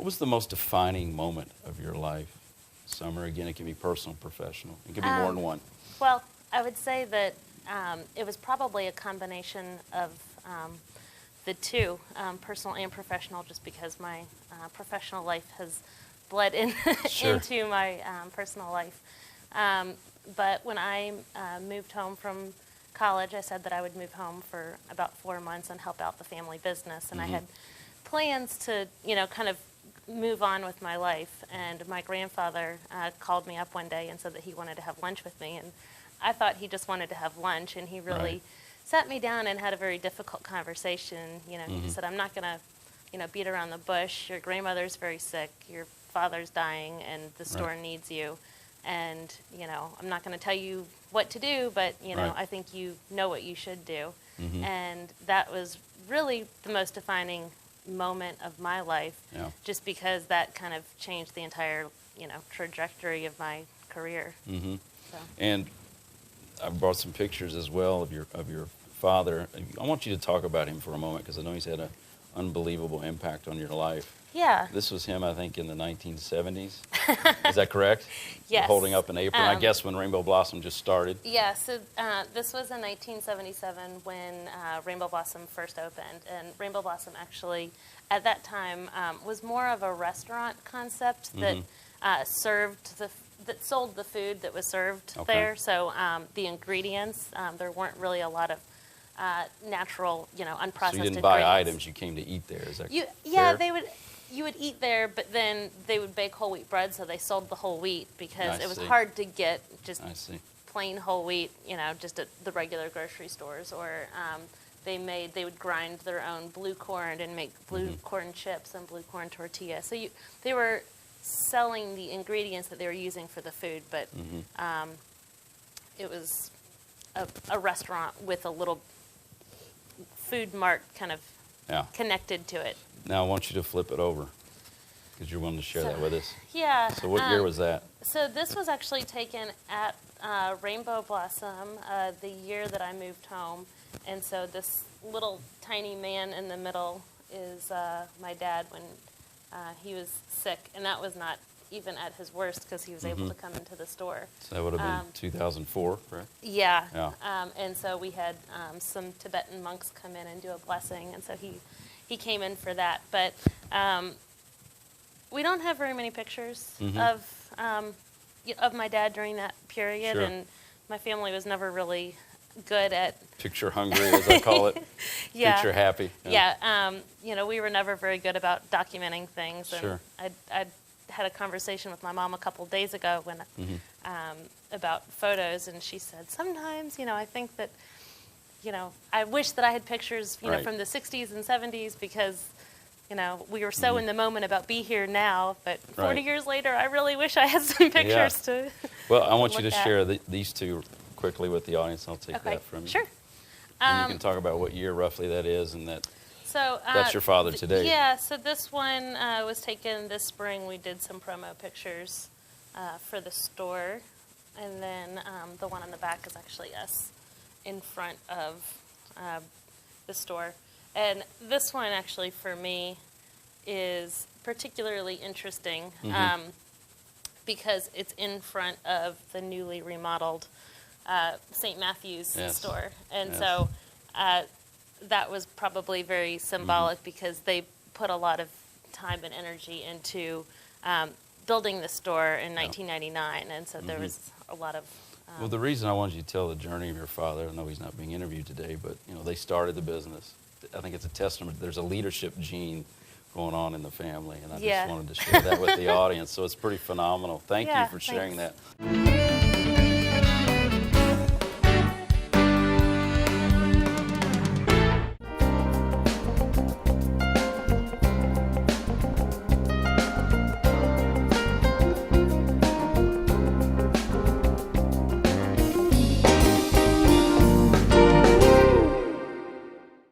was the most defining moment of your life? Summer, again, it can be personal, professional. It can be more than one. Well, I would say that it was probably a combination of the two, personal and professional, just because my professional life has bled in Sure. into my personal life. But when I moved home from college, I said that I would move home for about 4 months and help out the family business. And I had plans to, kind of move on with my life. And my grandfather called me up one day and said that he wanted to have lunch with me. And I thought he just wanted to have lunch, and he really sat me down and had a very difficult conversation. He said, I'm not going to, beat around the bush. Your grandmother's very sick. Your father's dying, and the store needs you. And, I'm not going to tell you what to do, but, I think you know what you should do. And that was really the most defining moment of my life, just because that kind of changed the entire, trajectory of my career. So. And I brought some pictures as well of your father. I want you to talk about him for a moment, because I know he's had an unbelievable impact on your life. Yeah. This was him, I think, in the 1970s. Is that correct? Yes. Holding up an apron, I guess, when Rainbow Blossom just started. Yeah, so this was in 1977 when Rainbow Blossom first opened. And Rainbow Blossom actually, at that time, was more of a restaurant concept that that sold the food that was served there. So the ingredients, there weren't really a lot of natural, unprocessed ingredients. So you didn't buy items, you came to eat there, is that fair? You would eat there, but then they would bake whole wheat bread, so they sold the whole wheat, because it was hard to get just plain whole wheat, just at the regular grocery stores. Or they would grind their own blue corn and make blue corn chips and blue corn tortillas. So they were selling the ingredients that they were using for the food, but it was a restaurant with a little food mart kind of connected to it. Now I want you to flip it over, because you're willing to share that with us. Yeah. So what year was that? So this was actually taken at Rainbow Blossom the year that I moved home. And so this little tiny man in the middle is my dad when he was sick. And that was not even at his worst, because he was able to come into the store. So that would have been 2004, right? Yeah. And so we had some Tibetan monks come in and do a blessing. And so he came in for that. But we don't have very many pictures of my dad during that period. Sure. And my family was never really good at picture hungry, as I call it. Picture happy. Yeah. We were never very good about documenting things. And Sure. I had a conversation with my mom a couple days ago when about photos, and she said, sometimes, I think that, I wish that I had pictures, from the 60s and 70s, because, we were so in the moment about be here now, but 40 years later, I really wish I had some pictures to Well, I want you to look at. share these two quickly with the audience. I'll take that from you. Sure. And you can talk about what year roughly that is, and So that's your father today. Yeah, so this one was taken this spring. We did some promo pictures for the store. And then the one on the back is actually us in front of the store. And this one actually for me is particularly interesting because it's in front of the newly remodeled St. Matthew's store. And so that was probably very symbolic because they put a lot of time and energy into building the store in 1999, and so there was a lot of... well, the reason I wanted you to tell the journey of your father, I know he's not being interviewed today, but they started the business. I think it's a testament. There's a leadership gene going on in the family, and I just wanted to share that with the audience. So it's pretty phenomenal. Thank you for sharing that.